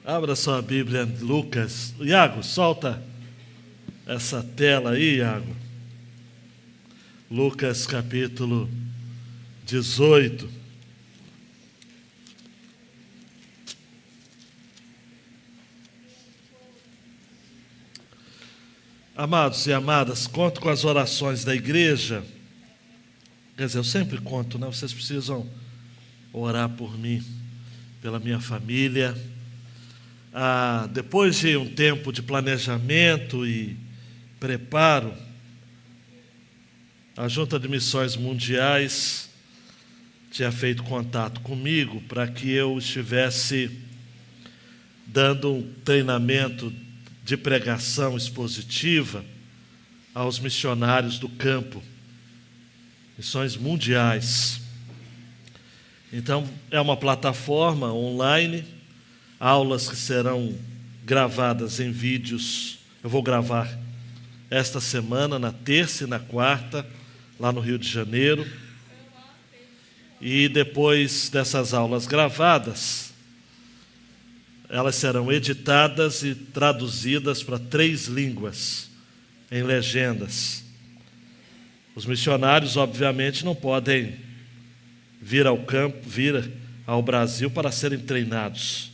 Abra sua Bíblia, Lucas. Iago, solta essa tela aí, Iago. Lucas capítulo 18. Amados e amadas, conto com as orações da igreja. Quer dizer, eu sempre conto, né? Vocês precisam orar por mim, pela minha família. Depois de um tempo de planejamento e preparo, a Junta de Missões Mundiais tinha feito contato comigo para que eu estivesse dando um treinamento de pregação expositiva aos missionários do campo, Missões Mundiais. Então, é uma plataforma online, aulas que serão gravadas em vídeos. Eu vou gravar esta semana, na terça e na quarta, lá no Rio de Janeiro. E depois dessas aulas gravadas, elas serão editadas e traduzidas para 3 línguas, em legendas. Os missionários, obviamente, não podem vir ao campo, vir ao Brasil para serem treinados.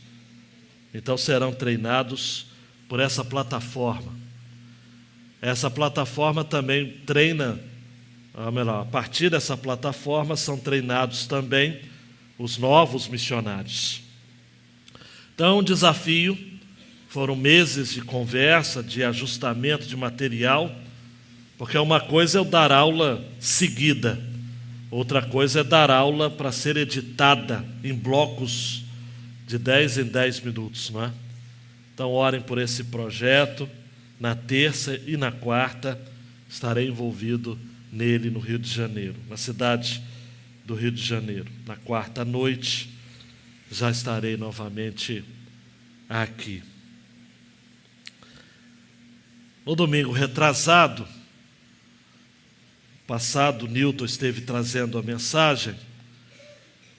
Então serão treinados por essa plataforma. Essa plataforma também treina, a partir dessa plataforma são treinados também os novos missionários. Então, um desafio, foram meses de conversa, de ajustamento de material, porque uma coisa é eu dar aula seguida, outra coisa é dar aula para ser editada em blocos de 10 em 10 minutos, não é? Então, orem por esse projeto. Na terça e na quarta estarei envolvido nele no Rio de Janeiro, na cidade do Rio de Janeiro. Na quarta noite já estarei novamente aqui. No domingo retrasado, passado, Newton esteve trazendo a mensagem,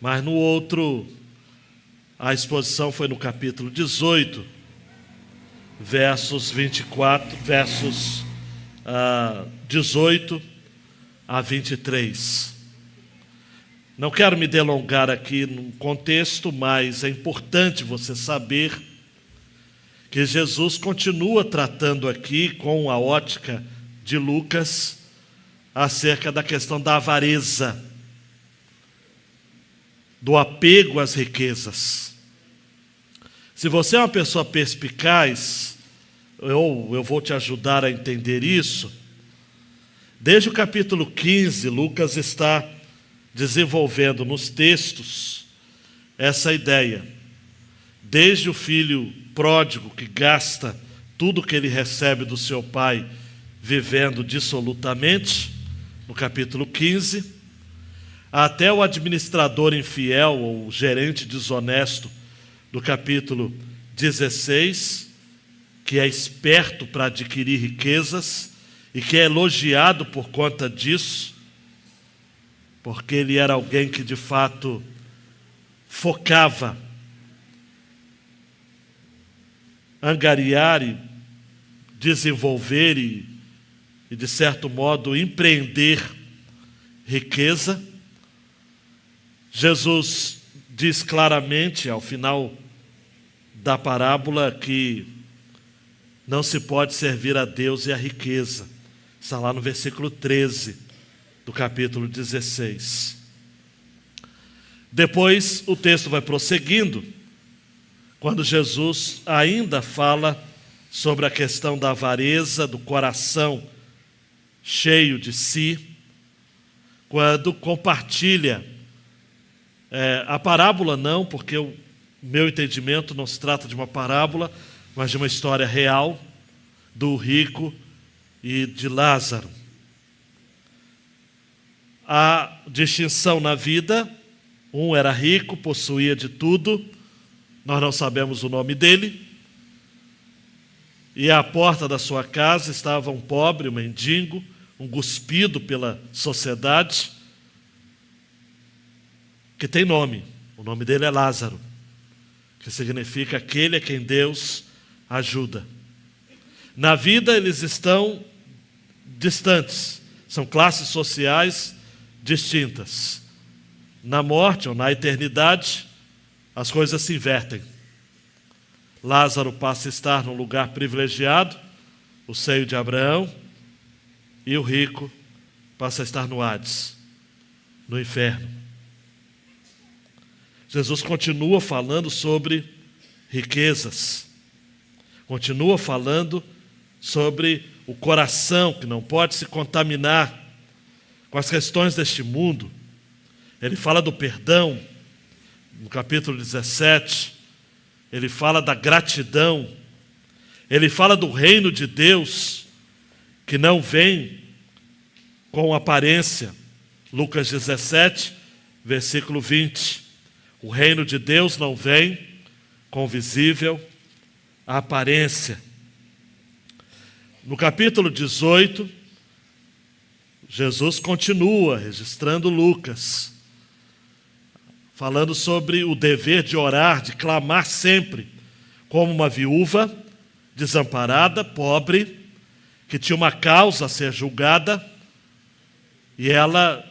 mas no outro, a exposição foi no capítulo 18, versos 18 a 23. Não quero me delongar aqui no contexto, mas é importante você saber que Jesus continua tratando aqui, com a ótica de Lucas, acerca da questão da avareza, do apego às riquezas. Se você é uma pessoa perspicaz, eu vou te ajudar a entender isso. Desde o capítulo 15, Lucas está desenvolvendo nos textos essa ideia. Desde o filho pródigo que gasta tudo que ele recebe do seu pai, vivendo dissolutamente, no capítulo 15, até o administrador infiel ou gerente desonesto, do capítulo 16, que é esperto para adquirir riquezas e que é elogiado por conta disso, porque ele era alguém que de fato focava angariar e desenvolver e de certo modo empreender riqueza. Jesus diz claramente ao final da parábola que não se pode servir a Deus e a riqueza. Está lá no versículo 13 do capítulo 16. Depois o texto vai prosseguindo, quando Jesus ainda fala sobre a questão da avareza, do coração cheio de si, quando compartilha a parábola não, porque o meu entendimento não se trata de uma parábola, mas de uma história real do rico e de Lázaro. A distinção na vida: um era rico, possuía de tudo, nós não sabemos o nome dele, e à porta da sua casa estava um pobre, um mendigo, um cuspido pela sociedade, que tem nome, o nome dele é Lázaro. que significa aquele a quem Deus ajuda. Na vida eles estão distantes, são classes sociais distintas. Na morte ou na eternidade, as coisas se invertem. Lázaro passa a estar num lugar privilegiado, o seio de Abraão, e o rico passa a estar no Hades, no inferno. Jesus continua falando sobre riquezas, continua falando sobre o coração que não pode se contaminar com as questões deste mundo. Ele fala do perdão, no capítulo 17, ele fala da gratidão, ele fala do reino de Deus, que não vem com aparência. Lucas 17, versículo 20. O reino de Deus não vem com visível aparência. No capítulo 18, Jesus continua registrando Lucas, falando sobre o dever de orar, de clamar sempre, como uma viúva desamparada, pobre, que tinha uma causa a ser julgada, e ela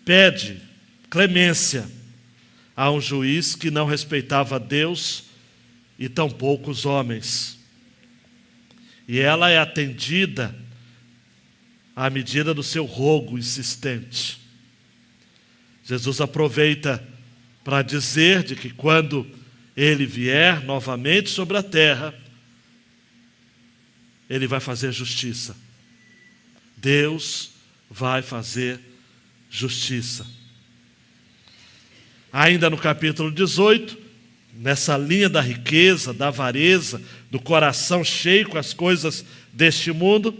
pede clemência a um juiz que não respeitava Deus e tampouco os homens. E ela é atendida à medida do seu rogo insistente. Jesus aproveita para dizer de que quando ele vier novamente sobre a terra, ele vai fazer justiça. Deus vai fazer justiça. Ainda no capítulo 18, nessa linha da riqueza, da avareza, do coração cheio com as coisas deste mundo,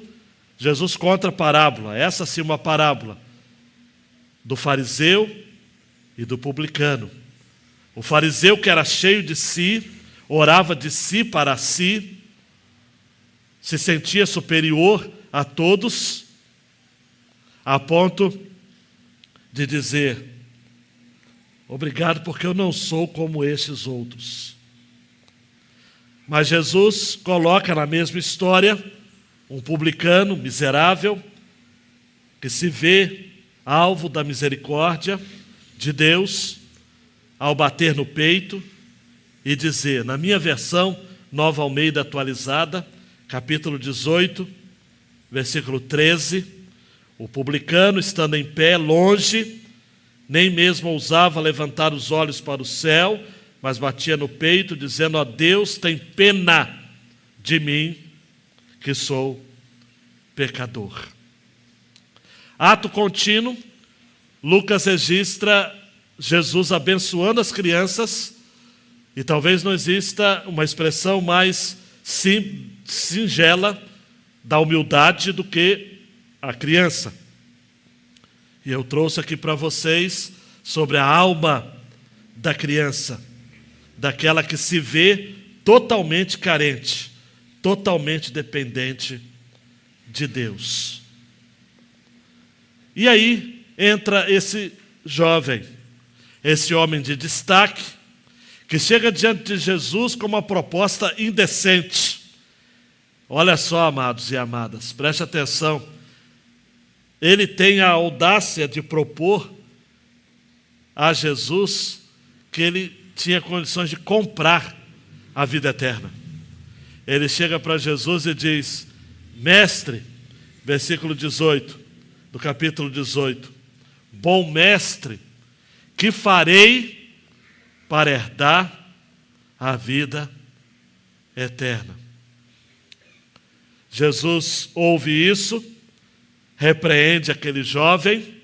Jesus conta a parábola, essa sim uma parábola, do fariseu e do publicano. O fariseu, que era cheio de si, orava de si para si, se sentia superior a todos, a ponto de dizer: obrigado porque eu não sou como estes outros. Mas Jesus coloca na mesma história um publicano miserável, que se vê alvo da misericórdia de Deus, ao bater no peito e dizer, na minha versão, Nova Almeida atualizada, capítulo 18, versículo 13, o publicano, estando em pé, longe, nem mesmo ousava levantar os olhos para o céu, mas batia no peito, dizendo: ó Deus, tem pena de mim, que sou pecador. Ato contínuo, Lucas registra Jesus abençoando as crianças, e talvez não exista uma expressão mais singela da humildade do que a criança. E eu trouxe aqui para vocês sobre a alma da criança, daquela que se vê totalmente carente, totalmente dependente de Deus. E aí entra esse jovem, esse homem de destaque, que chega diante de Jesus com uma proposta indecente. Olha só, amados e amadas, preste atenção. Ele tem a audácia de propor a Jesus que ele tinha condições de comprar a vida eterna. Ele chega para Jesus e diz: mestre, versículo 18, do capítulo 18, bom mestre, que farei para herdar a vida eterna? Jesus ouve isso, repreende aquele jovem,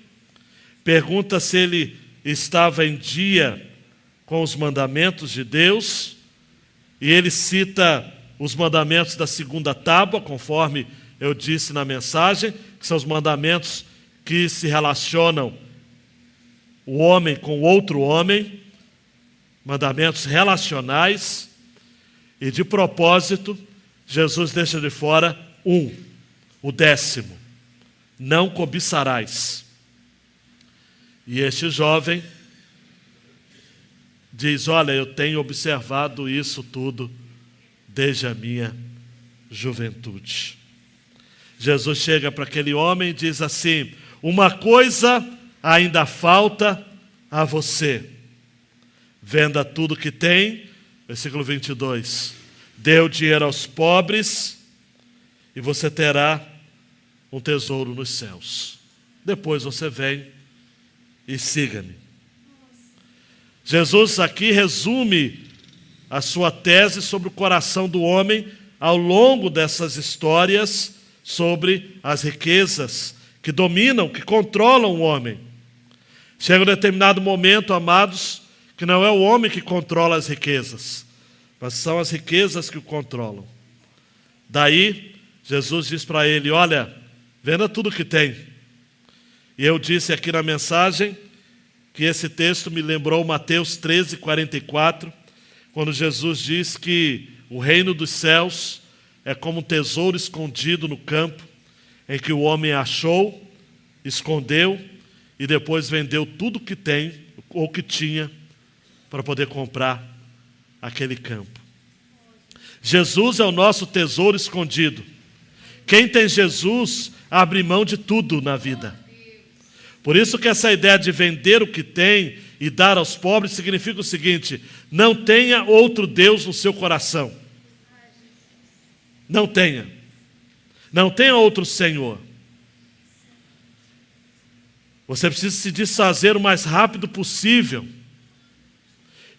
pergunta se ele estava em dia com os mandamentos de Deus, e ele cita os mandamentos da segunda tábua, conforme eu disse na mensagem, que são os mandamentos que se relacionam o homem com outro homem, mandamentos relacionais, e de propósito, Jesus deixa de fora o 10º, não cobiçarás. E este jovem diz: olha, eu tenho observado isso tudo desde a minha juventude. Jesus chega para aquele homem e diz assim: uma coisa ainda falta a você. Venda tudo que tem, versículo 22, dê o dinheiro aos pobres e você terá um tesouro nos céus. Depois você vem e siga-me. Jesus aqui resume a sua tese sobre o coração do homem ao longo dessas histórias sobre as riquezas que dominam, que controlam o homem. Chega um determinado momento, amados, que não é o homem que controla as riquezas, mas são as riquezas que o controlam. Daí, Jesus diz para ele: olha, venda tudo que tem. E eu disse aqui na mensagem que esse texto me lembrou Mateus 13:44, quando Jesus diz que o reino dos céus é como um tesouro escondido no campo, em que o homem achou, escondeu e depois vendeu tudo que tem ou que tinha para poder comprar aquele campo. Jesus é o nosso tesouro escondido. Quem tem Jesus abre mão de tudo na vida. Por isso que essa ideia de vender o que tem e dar aos pobres significa o seguinte: não tenha outro Deus no seu coração. Não tenha. Não tenha outro Senhor. Você precisa se desfazer o mais rápido possível.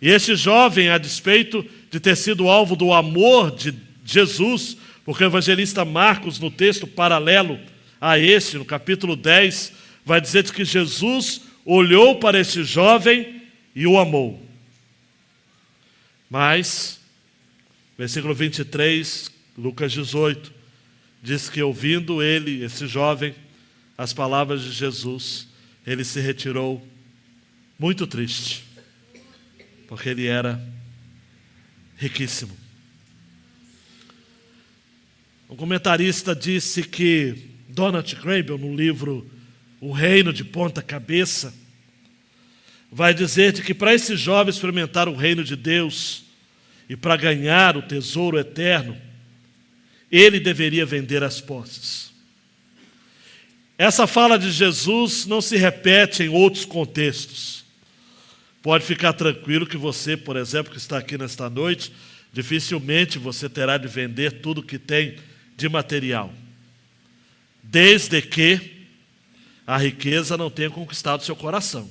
E este jovem, a despeito de ter sido alvo do amor de Jesus, porque o evangelista Marcos, no texto paralelo a este, no capítulo 10, vai dizer que Jesus olhou para este jovem e o amou. Mas, versículo 23, Lucas 18, diz que ouvindo ele, esse jovem, as palavras de Jesus, ele se retirou muito triste, porque ele era riquíssimo. Um comentarista disse que Donald Campbell, no livro O Reino de Ponta Cabeça, vai dizer que para esse jovem experimentar o reino de Deus e para ganhar o tesouro eterno, ele deveria vender as posses. Essa fala de Jesus não se repete em outros contextos. Pode ficar tranquilo que você, por exemplo, que está aqui nesta noite, dificilmente você terá de vender tudo que tem de material, desde que a riqueza não tenha conquistado seu coração.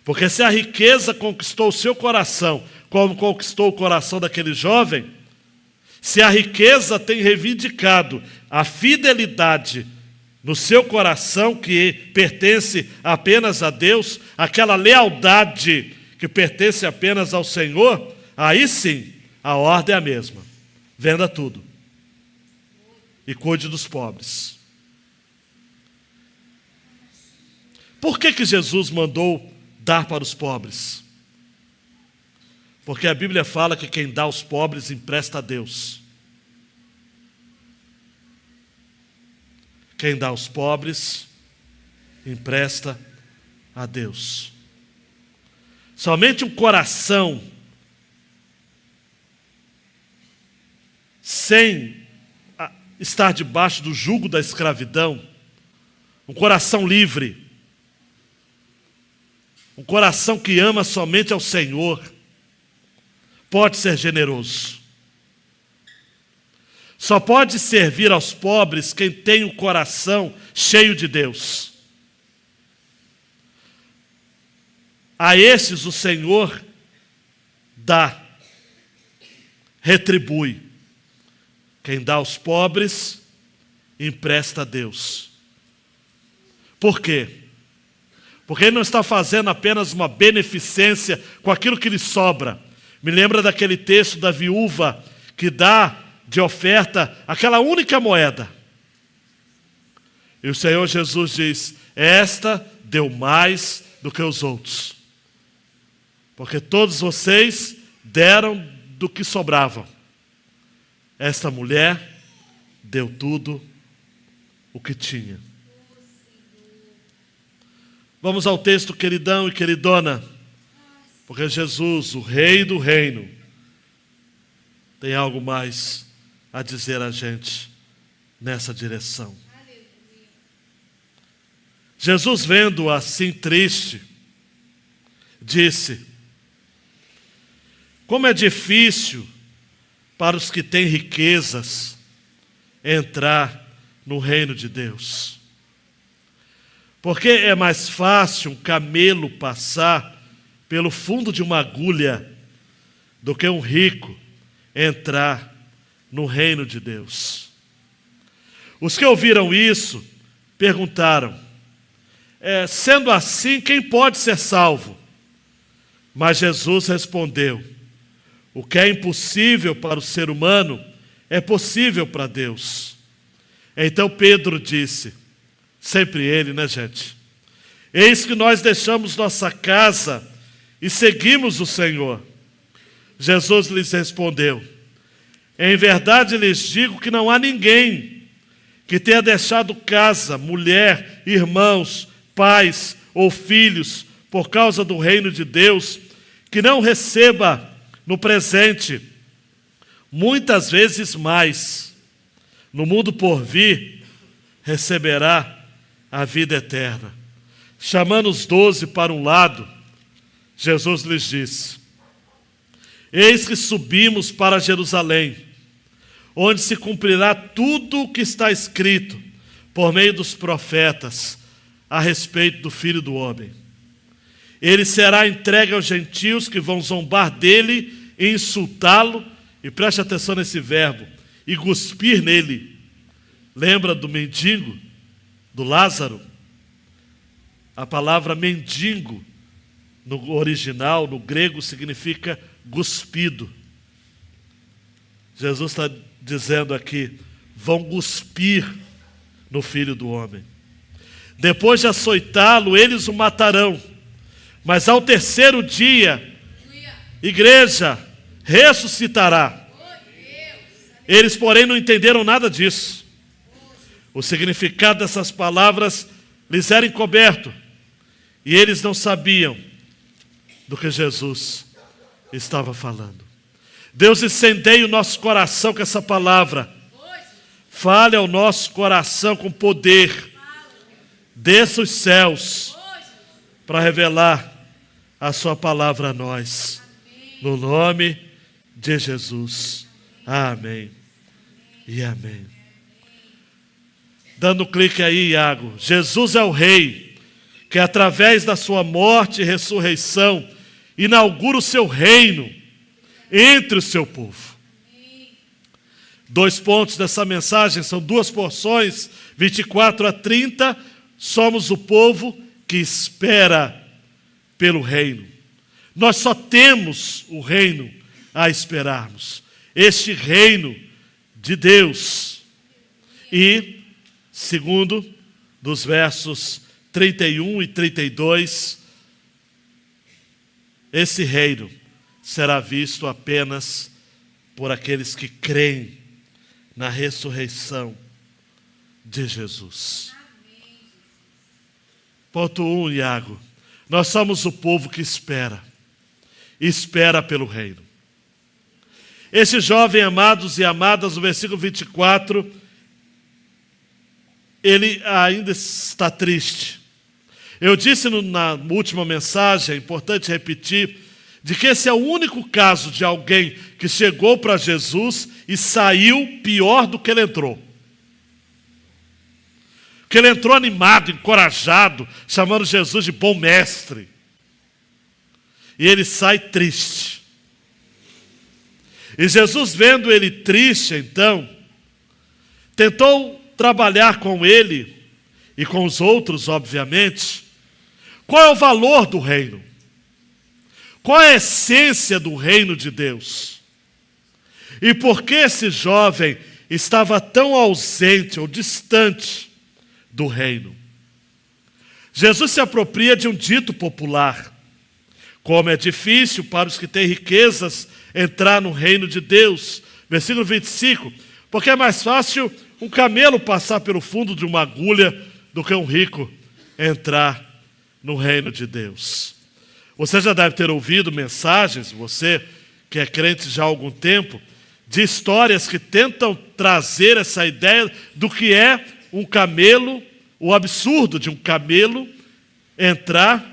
Porque se a riqueza conquistou o seu coração, como conquistou o coração daquele jovem, se a riqueza tem reivindicado a fidelidade no seu coração, que pertence apenas a Deus, aquela lealdade que pertence apenas ao Senhor, aí sim, a ordem é a mesma: venda tudo e cuide dos pobres. Por que Jesus mandou dar para os pobres? Porque a Bíblia fala que quem dá aos pobres empresta a Deus. Quem dá aos pobres empresta a Deus. Somente um coração sem estar debaixo do jugo da escravidão, um coração livre, um coração que ama somente ao Senhor, pode ser generoso. Só pode servir aos pobres quem tem o coração cheio de Deus. A esses o Senhor dá, retribui. Quem dá aos pobres, empresta a Deus. Por quê? Porque Ele não está fazendo apenas uma beneficência com aquilo que lhe sobra. Me lembra daquele texto da viúva que dá de oferta aquela única moeda. E o Senhor Jesus diz: esta deu mais do que os outros, porque todos vocês deram do que sobravam. Esta mulher deu tudo o que tinha. Vamos ao texto, queridão e queridona. Porque Jesus, o Rei do Reino, tem algo mais a dizer a gente nessa direção. Jesus, vendo assim triste, disse: como é difícil para os que têm riquezas entrar no reino de Deus. Porque é mais fácil um camelo passar pelo fundo de uma agulha do que um rico entrar no reino de Deus. Os que ouviram isso perguntaram: sendo assim, quem pode ser salvo? Mas Jesus respondeu: o que é impossível para o ser humano é possível para Deus. Então Pedro disse, sempre ele, né, gente? Eis que nós deixamos nossa casa e seguimos o Senhor. Jesus lhes respondeu: em verdade lhes digo que não há ninguém que tenha deixado casa, mulher, irmãos, pais ou filhos, por causa do reino de Deus, que não receba no presente muitas vezes mais, no mundo por vir, receberá a vida eterna. Chamando os 12 para um lado, Jesus lhes disse: eis que subimos para Jerusalém, onde se cumprirá tudo o que está escrito por meio dos profetas a respeito do Filho do Homem. Ele será entregue aos gentios, que vão zombar dele e insultá-lo, e preste atenção nesse verbo, e cuspir nele. Lembra do mendigo, do Lázaro? A palavra mendigo, no original, no grego, significa cuspido. Jesus está dizendo aqui: vão cuspir no Filho do Homem. Depois de açoitá-lo, eles o matarão. Mas ao terceiro dia, igreja, ressuscitará. Eles, porém, não entenderam nada disso. O significado dessas palavras lhes era encoberto, e eles não sabiam do que Jesus estava falando. Deus, incendeie o nosso coração com essa palavra. Fale ao nosso coração com poder. Desça os céus para revelar a sua palavra a nós. No nome de Jesus. Amém. E amém. Dando clique aí, Iago. Jesus é o Rei, que através da sua morte e ressurreição inaugura o seu reino entre o seu povo. 2 pontos dessa mensagem, são 2 porções, 24 a 30. Somos o povo que espera pelo reino. Nós só temos o reino a esperarmos. Este reino de Deus. E, segundo, dos versos 31 e 32, esse reino será visto apenas por aqueles que creem na ressurreição de Jesus. Ponto 1, Iago. Nós somos o povo que espera pelo reino. Esse jovem, amados e amadas, no versículo 24, ele ainda está triste. Eu disse na última mensagem, é importante repetir, de que esse é o único caso de alguém que chegou para Jesus e saiu pior do que ele entrou. Porque ele entrou animado, encorajado, chamando Jesus de bom mestre. E ele sai triste. E Jesus, vendo ele triste, então, tentou trabalhar com ele e com os outros, obviamente, qual é o valor do reino? Qual é a essência do reino de Deus? E por que esse jovem estava tão ausente ou distante do reino? Jesus se apropria de um dito popular: como é difícil para os que têm riquezas entrar no reino de Deus. Versículo 25, porque é mais fácil um camelo passar pelo fundo de uma agulha do que um rico entrar no reino de Deus. Você já deve ter ouvido mensagens, você que é crente já há algum tempo, de histórias que tentam trazer essa ideia do que é um camelo, o absurdo de um camelo entrar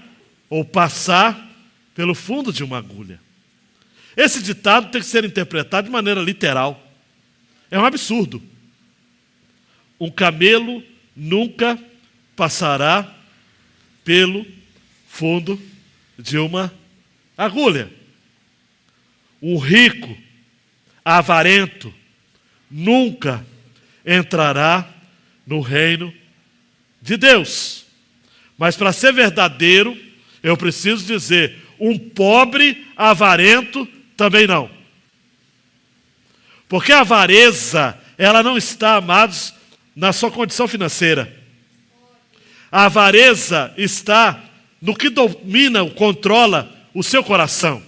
ou passar pelo fundo de uma agulha. Esse ditado tem que ser interpretado de maneira literal. É um absurdo. Um camelo nunca passará pelo fundo de uma agulha. Um rico, avarento, nunca entrará no reino de Deus. Mas para ser verdadeiro, eu preciso dizer, um pobre avarento também não. Porque a avareza, ela não está, amados, na sua condição financeira. A avareza está no que domina, controla o seu coração.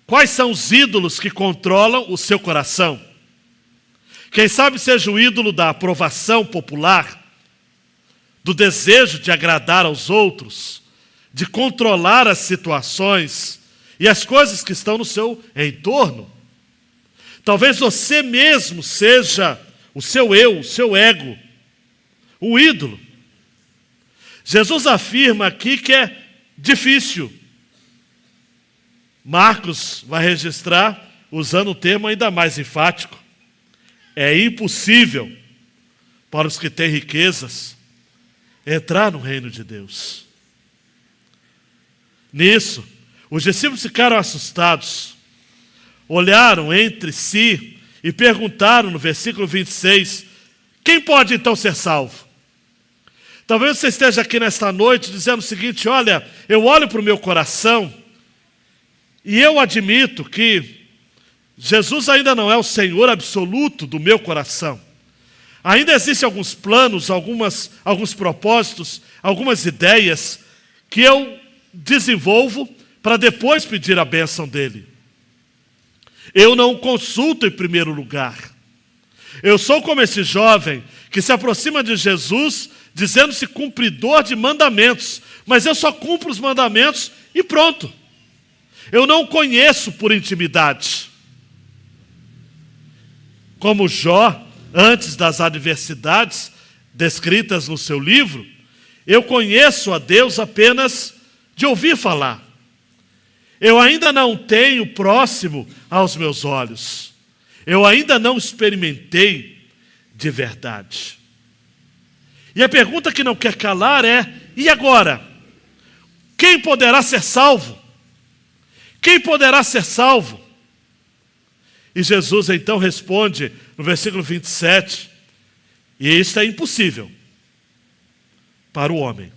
Quais são os ídolos que controlam o seu coração? Quem sabe seja o ídolo da aprovação popular, do desejo de agradar aos outros, de controlar as situações e as coisas que estão no seu entorno. Talvez você mesmo seja o seu eu, o seu ego, um ídolo. Jesus afirma aqui que é difícil. Marcos vai registrar usando um termo ainda mais enfático. É impossível para os que têm riquezas entrar no reino de Deus. Nisso, os discípulos ficaram assustados, olharam entre si e perguntaram no versículo 26, quem pode então ser salvo? Talvez você esteja aqui nesta noite dizendo o seguinte, olha, eu olho para o meu coração e eu admito que Jesus ainda não é o Senhor absoluto do meu coração. Ainda existem alguns planos, alguns propósitos, algumas ideias que eu desenvolvo para depois pedir a bênção dele. Eu não o consulto em primeiro lugar. Eu sou como esse jovem que se aproxima de Jesus dizendo-se cumpridor de mandamentos, mas eu só cumpro os mandamentos e pronto. Eu não o conheço por intimidade. Como Jó, antes das adversidades descritas no seu livro, eu conheço a Deus apenas de ouvir falar. Eu ainda não tenho próximo aos meus olhos. Eu ainda não experimentei de verdade. E a pergunta que não quer calar é, e agora? Quem poderá ser salvo? Quem poderá ser salvo? E Jesus então responde no versículo 27, e isso é impossível para o homem.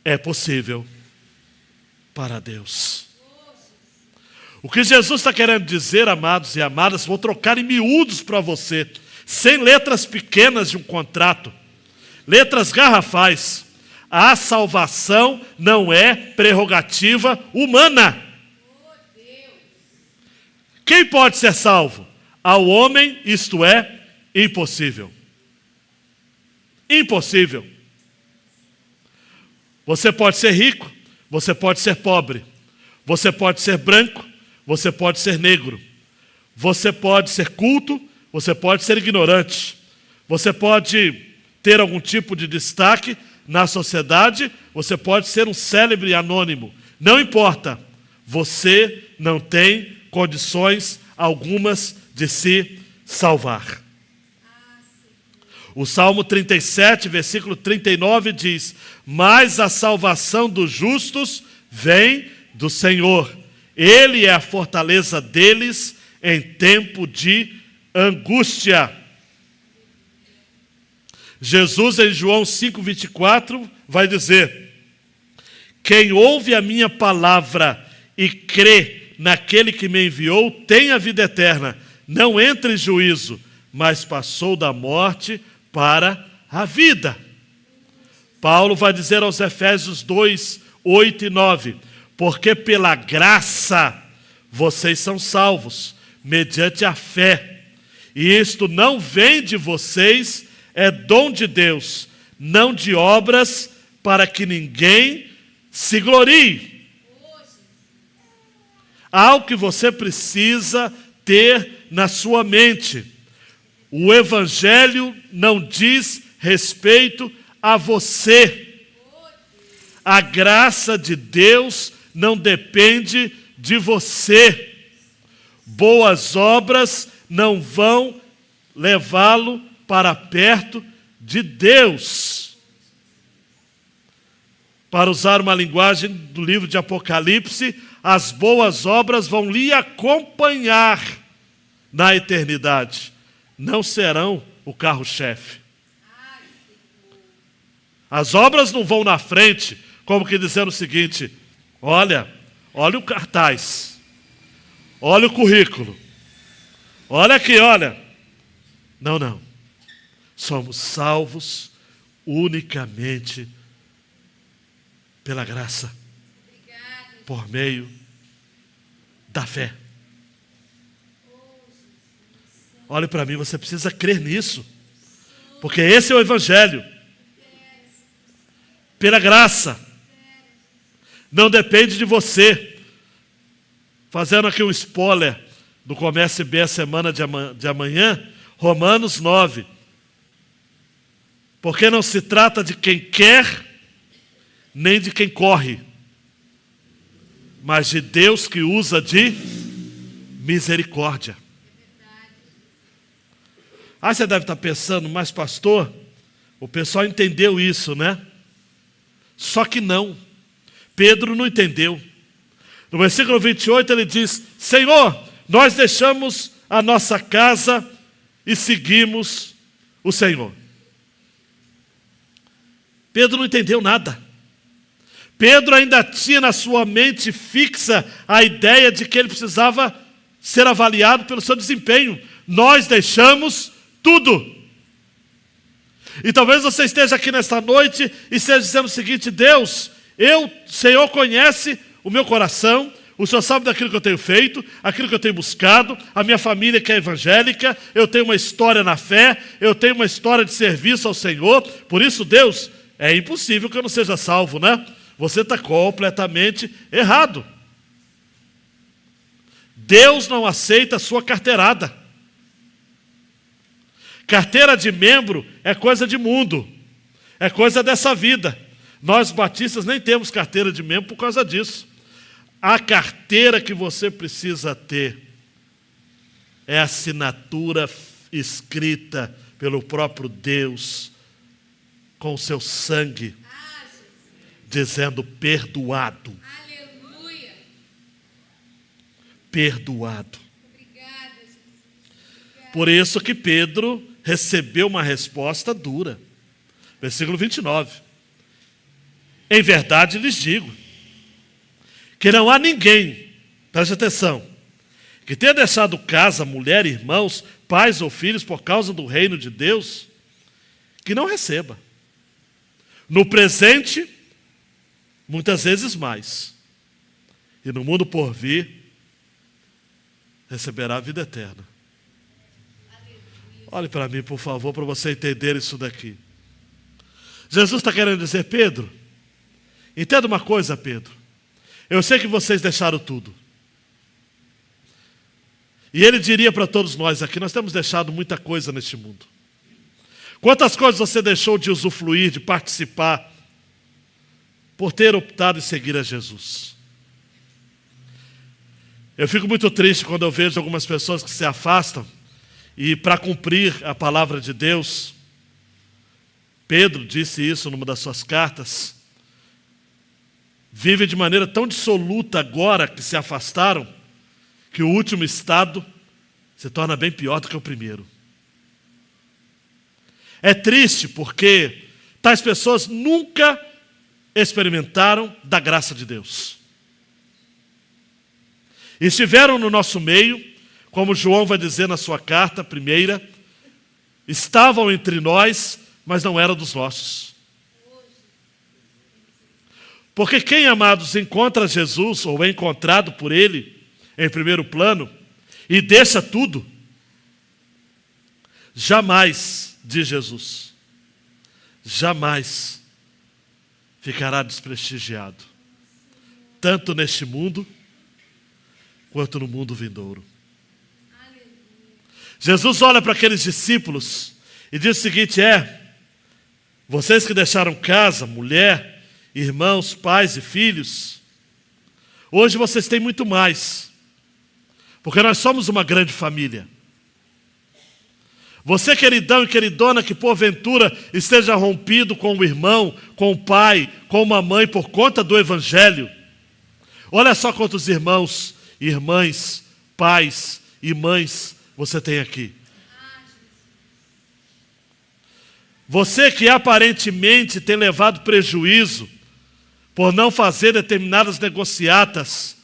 É possível para Deus. O que Jesus está querendo dizer, amados e amadas, vou trocar em miúdos para você, sem letras pequenas de um contrato, letras garrafais. A salvação não é prerrogativa humana. Quem pode ser salvo? Ao homem isto é impossível. Impossível. Você pode ser rico, você pode ser pobre, você pode ser branco, você pode ser negro, você pode ser culto, você pode ser ignorante, você pode ter algum tipo de destaque na sociedade, você pode ser um célebre anônimo. Não importa, você não tem condições algumas de se salvar. O Salmo 37, versículo 39 diz, mas a salvação dos justos vem do Senhor. Ele é a fortaleza deles em tempo de angústia. Jesus em João 5,24 vai dizer, quem ouve a minha palavra e crê naquele que me enviou, tem a vida eterna, não entra em juízo, mas passou da morte para a vida. Paulo vai dizer aos Efésios 2, 8 e 9, porque pela graça vocês são salvos, mediante a fé, e isto não vem de vocês, é dom de Deus, não de obras, para que ninguém se glorie. Há algo que você precisa ter na sua mente. O Evangelho não diz respeito a você. A graça de Deus não depende de você. Boas obras não vão levá-lo para perto de Deus. Para usar uma linguagem do livro de Apocalipse, as boas obras vão lhe acompanhar na eternidade. Não serão o carro-chefe. As obras não vão na frente, como que dizendo o seguinte: olha o cartaz, olha o currículo, olha aqui, olha. Não. Somos salvos unicamente pela graça, por meio da fé. Olhe para mim, você precisa crer nisso, porque esse é o Evangelho. Pela graça, não depende de você. Fazendo aqui um spoiler do Comece Bem a semana de amanhã, Romanos 9. Porque não se trata de quem quer, nem de quem corre, mas de Deus que usa de misericórdia. Aí você deve estar pensando, mas pastor, o pessoal entendeu isso, né? Só que não. Pedro não entendeu. No versículo 28 ele diz: Senhor, nós deixamos a nossa casa e seguimos o Senhor. Pedro não entendeu nada. Pedro ainda tinha na sua mente fixa a ideia de que ele precisava ser avaliado pelo seu desempenho. Nós deixamos tudo. E talvez você esteja aqui nesta noite e esteja dizendo o seguinte: Deus, o Senhor conhece o meu coração, o Senhor sabe daquilo que eu tenho feito, aquilo que eu tenho buscado, a minha família que é evangélica, eu tenho uma história na fé, eu tenho uma história de serviço ao Senhor, por isso, Deus, é impossível que eu não seja salvo, né? Você está completamente errado. Deus não aceita a sua carteirada. Carteira de membro é coisa de mundo, é coisa dessa vida. Nós batistas nem temos carteira de membro por causa disso. A carteira que você precisa ter é a assinatura escrita pelo próprio Deus, com o seu sangue, dizendo perdoado. Aleluia. Perdoado. Obrigada, Jesus. Por isso que Pedro recebeu uma resposta dura. Versículo 29. Em verdade lhes digo, que não há ninguém, preste atenção, que tenha deixado casa, mulher, irmãos, pais ou filhos por causa do reino de Deus, que não receba. No presente, muitas vezes mais. E no mundo por vir, receberá a vida eterna. Olhe para mim, por favor, para você entender isso daqui. Jesus está querendo dizer: Pedro, entenda uma coisa, Pedro. Eu sei que vocês deixaram tudo. E ele diria para todos nós aqui: nós temos deixado muita coisa neste mundo. Quantas coisas você deixou de usufruir, de participar, por ter optado em seguir a Jesus? Eu fico muito triste quando eu vejo algumas pessoas que se afastam e, para cumprir a palavra de Deus, Pedro disse isso numa das suas cartas, vive de maneira tão dissoluta agora que se afastaram, que o último estado se torna bem pior do que o primeiro. É triste porque tais pessoas nunca experimentaram da graça de Deus. Estiveram no nosso meio, como João vai dizer na sua carta primeira, estavam entre nós, mas não eram dos nossos. Porque quem, amados, encontra Jesus, ou é encontrado por Ele, em primeiro plano, e deixa tudo, jamais, diz Jesus, jamais ficará desprestigiado, tanto neste mundo, quanto no mundo vindouro. Jesus olha para aqueles discípulos e diz o seguinte: vocês que deixaram casa, mulher, irmãos, pais e filhos, hoje vocês têm muito mais, porque nós somos uma grande família. Você, queridão e queridona, que porventura esteja rompido com o irmão, com o pai, com uma mãe por conta do Evangelho, olha só quantos irmãos, irmãs, pais e mães você tem aqui. Você que aparentemente tem levado prejuízo por não fazer determinadas negociatas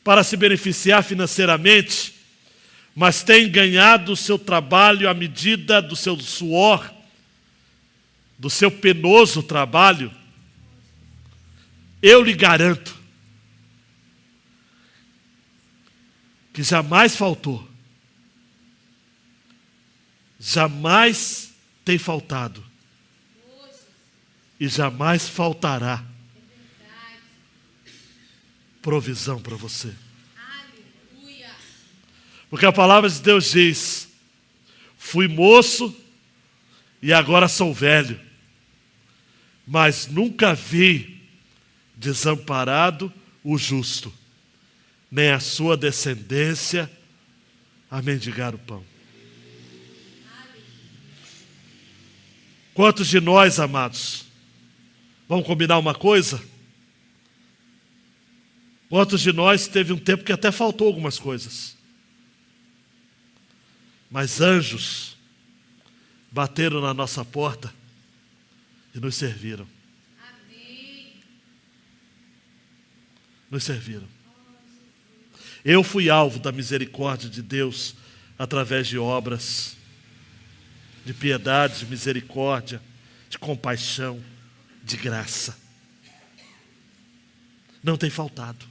para se beneficiar financeiramente, mas tem ganhado o seu trabalho à medida do seu suor, do seu penoso trabalho, eu lhe garanto que jamais faltou, jamais tem faltado e jamais faltará provisão para você. Porque a palavra de Deus diz: fui moço e agora sou velho, mas nunca vi desamparado o justo, nem a sua descendência a mendigar o pão. Quantos de nós, amados, vamos combinar uma coisa? Quantos de nós teve um tempo que até faltou algumas coisas, mas anjos bateram na nossa porta e nos serviram. Amém. Nos serviram. Eu fui alvo da misericórdia de Deus através de obras de piedade, de misericórdia, de compaixão, de graça. Não tem faltado.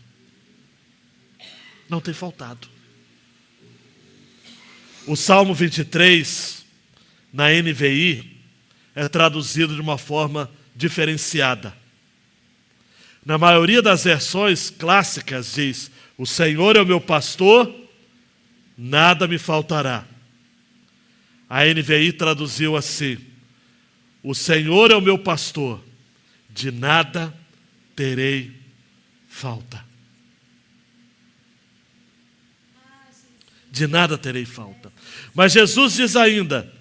Não tem faltado. O Salmo 23, na NVI, é traduzido de uma forma diferenciada. Na maioria das versões clássicas diz: o Senhor é o meu pastor, nada me faltará. A NVI traduziu assim: o Senhor é o meu pastor, de nada terei falta. De nada terei falta. Mas Jesus diz ainda: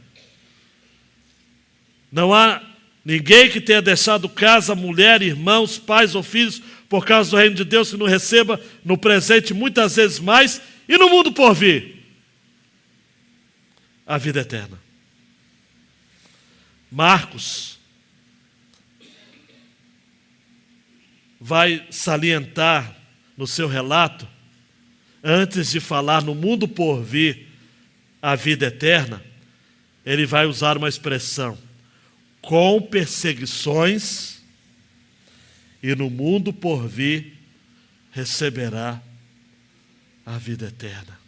não há ninguém que tenha deixado casa, mulher, irmãos, pais ou filhos, por causa do reino de Deus, que não receba no presente muitas vezes mais, e no mundo por vir a vida eterna. Marcos vai salientar no seu relato, antes de falar no mundo por vir a vida eterna, ele vai usar uma expressão: com perseguições, e no mundo por vir receberá a vida eterna.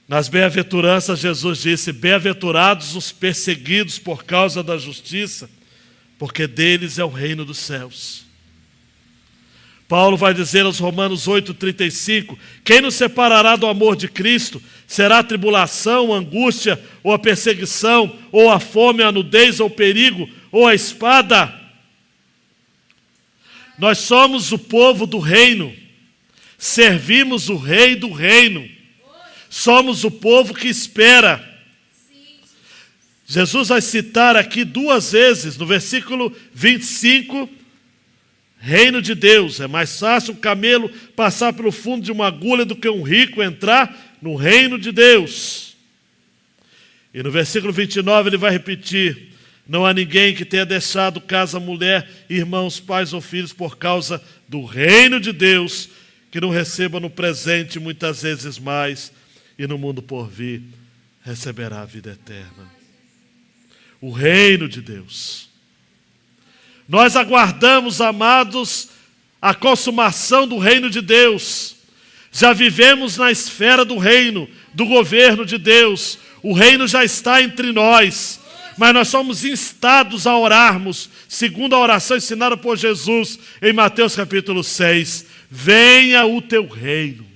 Nas bem-aventuranças, Jesus disse: bem-aventurados os perseguidos por causa da justiça, porque deles é o reino dos céus. Paulo vai dizer aos Romanos 8,35: quem nos separará do amor de Cristo? Será a tribulação, a angústia, ou a perseguição, ou a fome, a nudez, ou o perigo, ou a espada? Nós somos o povo do reino, servimos o rei do reino, somos o povo que espera. Jesus vai citar aqui duas vezes, no versículo 25, reino de Deus. É mais fácil um camelo passar pelo fundo de uma agulha do que um rico entrar no reino de Deus. E no versículo 29 ele vai repetir: não há ninguém que tenha deixado casa, mulher, irmãos, pais ou filhos por causa do reino de Deus, que não receba no presente muitas vezes mais, e no mundo por vir receberá a vida eterna. O reino de Deus. Nós aguardamos, amados, a consumação do reino de Deus. Já vivemos na esfera do reino, do governo de Deus. o reino já está entre nós, mas nós somos instados a orarmos, segundo a oração ensinada por Jesus em Mateus capítulo 6. Venha o teu reino.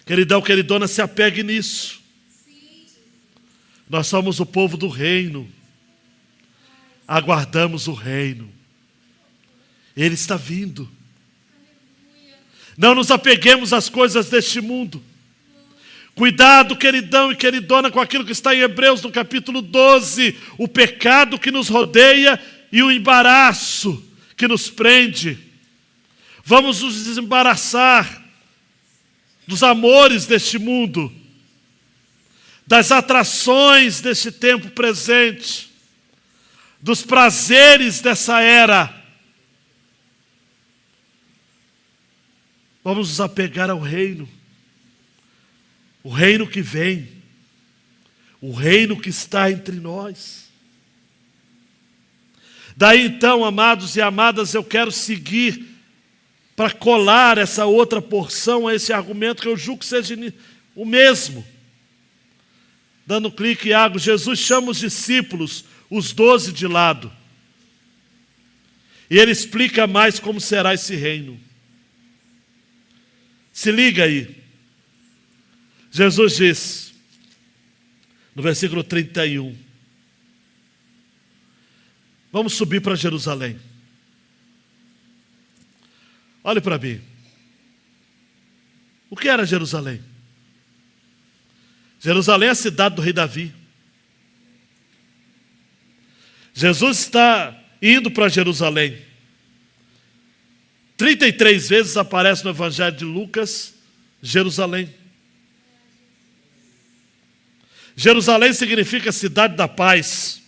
Queridão, queridona, se apegue nisso. Nós somos o povo do reino. Aguardamos o reino. Ele está vindo. Não nos apeguemos às coisas deste mundo. Cuidado, queridão e queridona, com aquilo que está em Hebreus, no capítulo 12. O pecado que nos rodeia e o embaraço que nos prende. Vamos nos desembaraçar dos amores deste mundo, das atrações deste tempo presente, dos prazeres dessa era. Vamos nos apegar ao reino. O reino que vem, o reino que está entre nós. Daí então, amados e amadas, eu quero seguir para colar essa outra porção a esse argumento que eu julgo que seja o mesmo. Dando clique, Iago, Jesus chama os discípulos, os 12 de lado. E ele explica mais como será esse reino. Se liga aí. Jesus diz, no versículo 31, vamos subir para Jerusalém. Olhe para mim. O que era Jerusalém? Jerusalém é a cidade do rei Davi. Jesus está indo para Jerusalém. 33 vezes aparece no Evangelho de Lucas, Jerusalém. Jerusalém significa cidade da paz.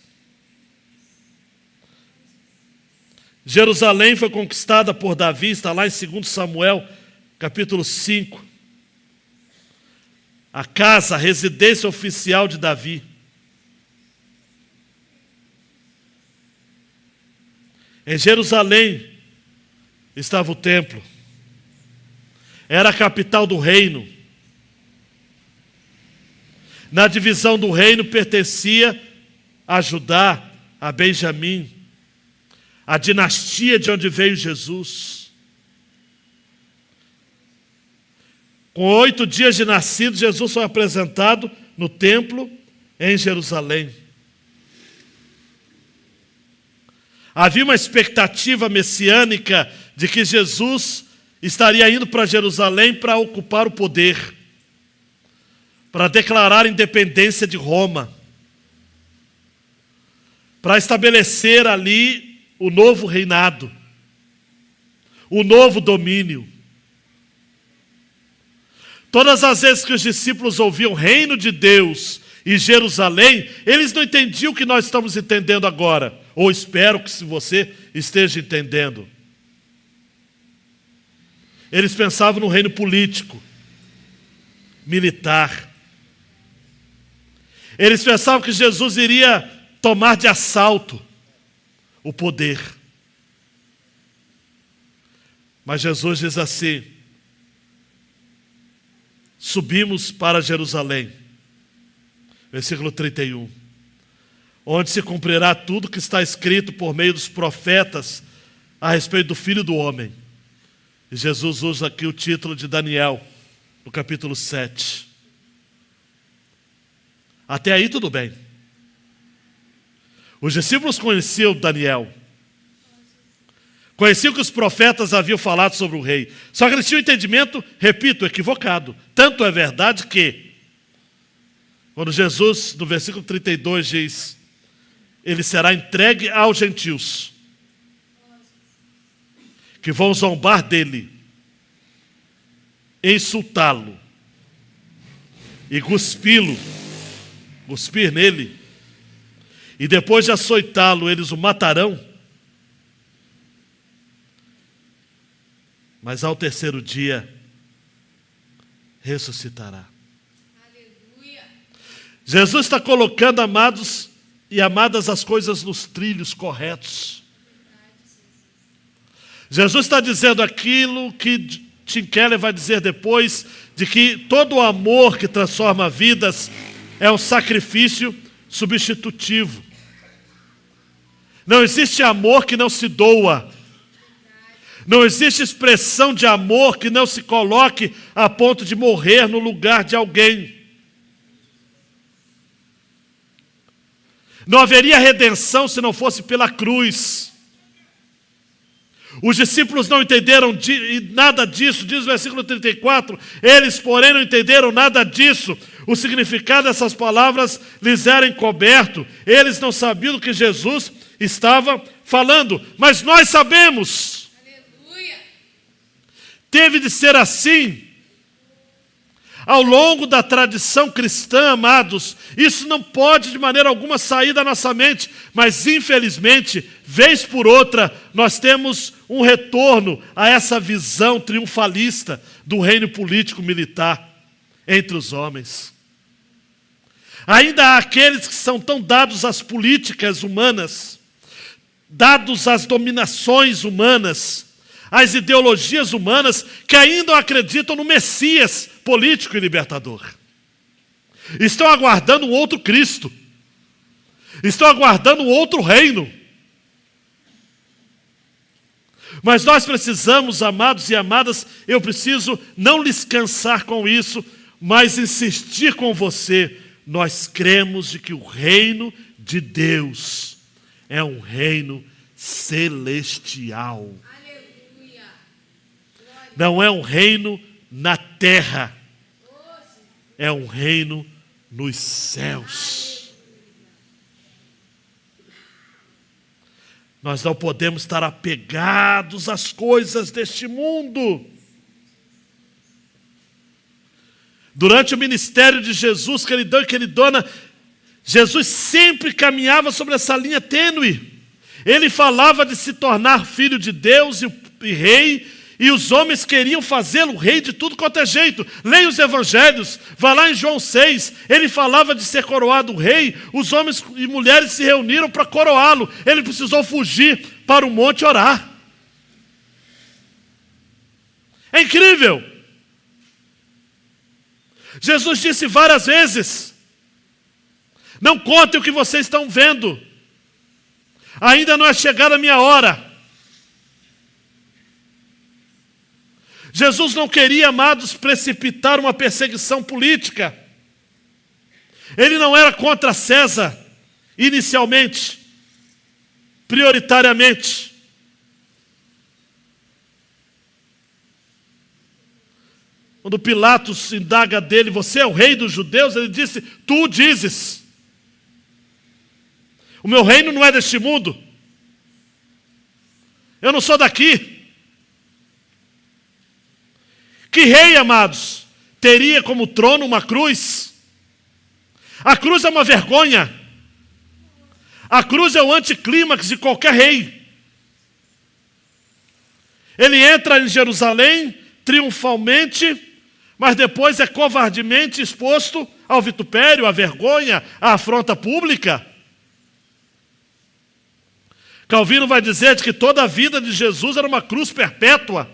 Jerusalém foi conquistada por Davi, está lá em 2 Samuel, capítulo 5. A casa, a residência oficial de Davi. Em Jerusalém estava o templo. Era a capital do reino. Na divisão do reino pertencia a Judá, a Benjamim, a dinastia de onde veio Jesus. Com 8 dias de nascido, Jesus foi apresentado no templo em Jerusalém. Havia uma expectativa messiânica de que Jesus estaria indo para Jerusalém para ocupar o poder, para declarar a independência de Roma, para estabelecer ali o novo reinado, o novo domínio. Todas as vezes que os discípulos ouviam reino de Deus e Jerusalém, eles não entendiam o que nós estamos entendendo agora, ou espero que você esteja entendendo. Eles pensavam no reino político, militar. Eles pensavam que Jesus iria tomar de assalto o poder. Mas Jesus diz assim: subimos para Jerusalém, versículo 31, onde se cumprirá tudo que está escrito por meio dos profetas a respeito do Filho do Homem. E Jesus usa aqui o título de Daniel, no capítulo 7. Até aí tudo bem. Os discípulos conheciam Daniel. Conheciam que os profetas haviam falado sobre o rei. Só que eles tinham um entendimento, repito, equivocado. Tanto é verdade que, quando Jesus, no versículo 32, diz: ele será entregue aos gentios, que vão zombar dele, insultá-lo e cuspir nele, e depois de açoitá-lo, eles o matarão. Mas ao terceiro dia, ressuscitará. Aleluia. Jesus está colocando, amados e amadas, as coisas nos trilhos corretos. Jesus está dizendo aquilo que Tim Keller vai dizer depois de que todo amor que transforma vidas é um sacrifício substitutivo. Não existe amor que não se doa. Não existe expressão de amor que não se coloque a ponto de morrer no lugar de alguém. Não haveria redenção se não fosse pela cruz. Os discípulos não entenderam nada disso, diz o versículo 34. Eles, porém, não entenderam nada disso. O significado dessas palavras lhes era encoberto. Eles não sabiam do que Jesus estava falando. Mas nós sabemos. Aleluia. Teve de ser assim. Ao longo da tradição cristã, amados, isso não pode de maneira alguma sair da nossa mente, mas infelizmente, vez por outra, nós temos um retorno a essa visão triunfalista do reino político-militar entre os homens. Ainda há aqueles que são tão dados às políticas humanas, dados às dominações humanas, às ideologias humanas, que ainda acreditam no Messias político e libertador. Estão aguardando um outro Cristo. Estão aguardando um outro reino. Mas nós precisamos, amados e amadas, eu preciso não lhes cansar com isso, mas insistir com você. Nós cremos de que o reino de Deus é um reino celestial. Aleluia. Não é um reino na terra, é um reino nos céus. Nós não podemos estar apegados às coisas deste mundo. Durante o ministério de Jesus, queridão e queridona, Jesus sempre caminhava sobre essa linha tênue. Ele falava de se tornar filho de Deus e rei, e os homens queriam fazê-lo rei de tudo quanto é jeito. Leia os evangelhos, vá lá em João 6, ele falava de ser coroado rei, os homens e mulheres se reuniram para coroá-lo. Ele precisou fugir para o monte orar. É incrível. Jesus disse várias vezes: não contem o que vocês estão vendo, ainda não é chegada a minha hora. Jesus não queria, amados, precipitar uma perseguição política. Ele não era contra César, inicialmente, prioritariamente. Quando Pilatos indaga dele: você é o rei dos judeus? Ele disse: tu o dizes. O meu reino não é deste mundo. Eu não sou daqui. Que rei, amados, teria como trono uma cruz? A cruz é uma vergonha. A cruz é o anticlímax de qualquer rei. Ele entra em Jerusalém triunfalmente, mas depois é covardemente exposto ao vitupério, à vergonha, à afronta pública. Calvino vai dizer que toda a vida de Jesus era uma cruz perpétua.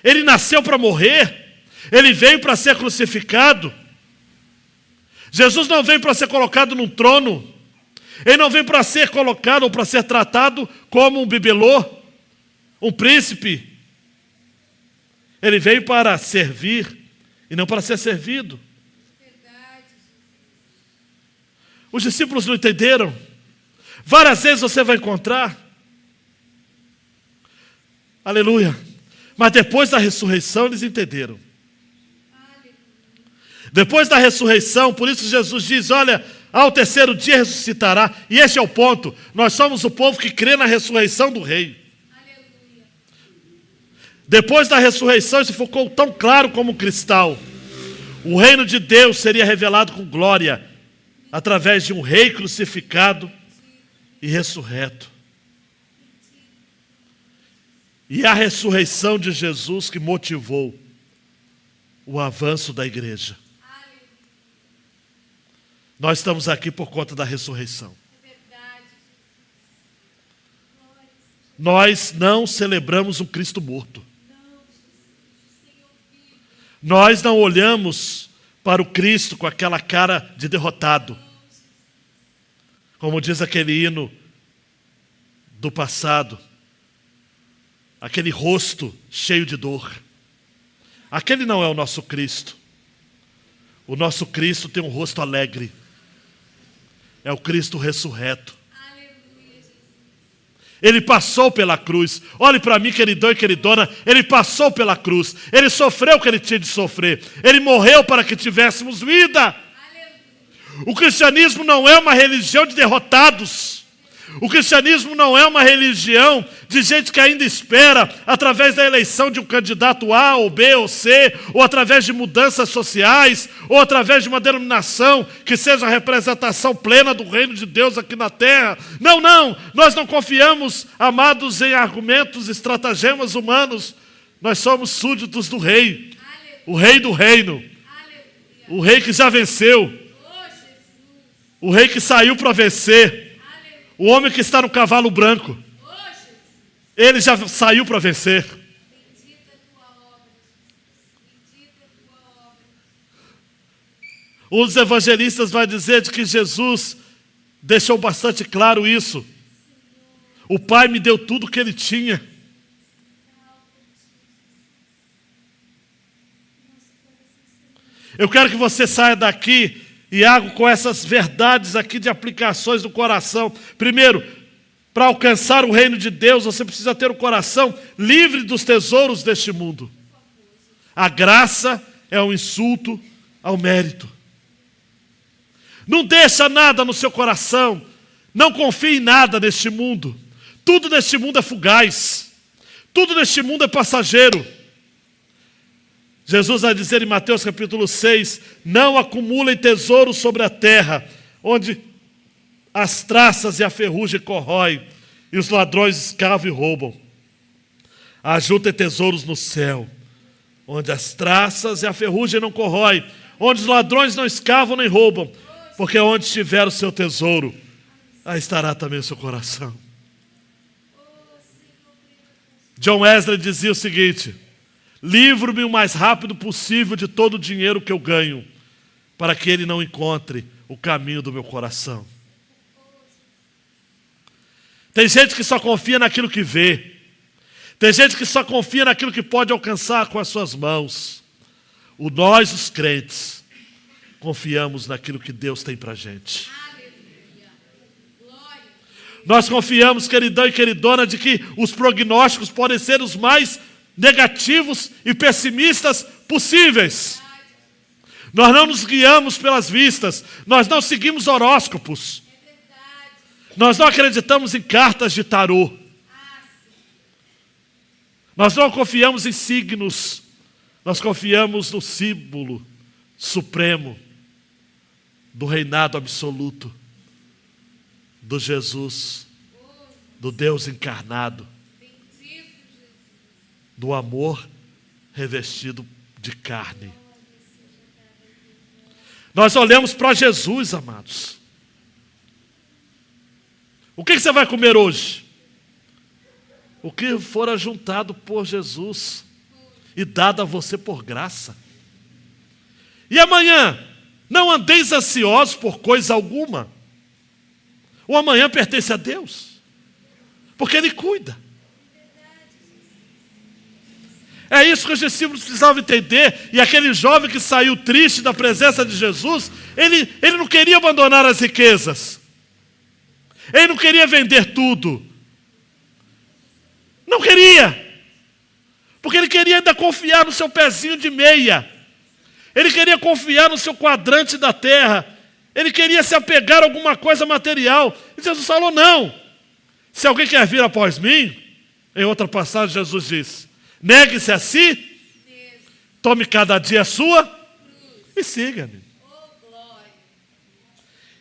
Ele nasceu para morrer, ele veio para ser crucificado. Jesus não veio para ser colocado num trono, ele não veio para ser colocado ou para ser tratado como um bibelô, um príncipe. Ele veio para servir e não para ser servido. Verdade. Os discípulos não entenderam. Várias vezes você vai encontrar. Aleluia. Mas depois da ressurreição eles entenderam. Depois da ressurreição, por isso Jesus diz: olha, ao terceiro dia ressuscitará. E este é o ponto. Nós somos o povo que crê na ressurreição do rei. Aleluia. Depois da ressurreição, isso ficou tão claro como um cristal. O reino de Deus seria revelado com glória através de um rei crucificado e ressurreto. E a ressurreição de Jesus que motivou o avanço da igreja. Nós estamos aqui por conta da ressurreição. É verdade. Nós não celebramos um Cristo morto. Nós não olhamos para o Cristo com aquela cara de derrotado. Como diz aquele hino do passado, aquele rosto cheio de dor. Aquele não é o nosso Cristo. O nosso Cristo tem um rosto alegre. É o Cristo ressurreto. Ele passou pela cruz. Olhe para mim, queridão e queridona. Ele passou pela cruz. Ele sofreu o que ele tinha de sofrer. Ele morreu para que tivéssemos vida. O cristianismo não é uma religião de derrotados. O cristianismo não é uma religião de gente que ainda espera, através da eleição de um candidato A, ou B, ou C, ou através de mudanças sociais, ou através de uma denominação que seja a representação plena do reino de Deus aqui na terra. Não, nós não confiamos, amados, em argumentos, estratagemas humanos. Nós somos súditos do rei, o rei do reino, o rei que já venceu, o rei que saiu para vencer. O homem que está no cavalo branco, ele já saiu para vencer. Um dos evangelistas vai dizer de que Jesus deixou bastante claro isso. O Pai me deu tudo o que ele tinha. Eu quero que você saia daqui, Iago, com essas verdades aqui de aplicações do coração. Primeiro, para alcançar o reino de Deus, você precisa ter o coração livre dos tesouros deste mundo. A graça é um insulto ao mérito. Não deixa nada no seu coração. Não confie em nada neste mundo. Tudo neste mundo é fugaz. Tudo neste mundo é passageiro. Jesus vai dizer em Mateus capítulo 6, não acumulem tesouros sobre a terra, onde as traças e a ferrugem corroem, e os ladrões escavam e roubam. Ajuntem tesouros no céu, onde as traças e a ferrugem não corroem, onde os ladrões não escavam nem roubam, porque onde estiver o seu tesouro, aí estará também o seu coração. John Wesley dizia o seguinte: livro-me o mais rápido possível de todo o dinheiro que eu ganho, para que ele não encontre o caminho do meu coração. Tem gente que só confia naquilo que vê. Tem gente que só confia naquilo que pode alcançar com as suas mãos. Nós, os crentes, confiamos naquilo que Deus tem para a gente. Nós confiamos, queridão e queridona, de que os prognósticos podem ser os mais negativos e pessimistas possíveis. Nós não nos guiamos pelas vistas, nós não seguimos horóscopos, nós não acreditamos em cartas de tarô, nós não confiamos em signos, nós confiamos no símbolo supremo do reinado absoluto, do Jesus, do Deus encarnado, do amor revestido de carne. Nós olhamos para Jesus, amados. O que você vai comer hoje? O que for ajuntado por Jesus e dado a você por graça. E amanhã, não andeis ansiosos por coisa alguma. O amanhã pertence a Deus, porque Ele cuida. É isso que os discípulos precisavam entender. E aquele jovem que saiu triste da presença de Jesus, ele não queria abandonar as riquezas. Ele não queria vender tudo. Não queria. Porque ele queria ainda confiar no seu pezinho de meia. Ele queria confiar no seu quadrante da terra. Ele queria se apegar a alguma coisa material. E Jesus falou, não. Se alguém quer vir após mim, em outra passagem Jesus diz, negue-se a si, tome cada dia a sua e siga-me.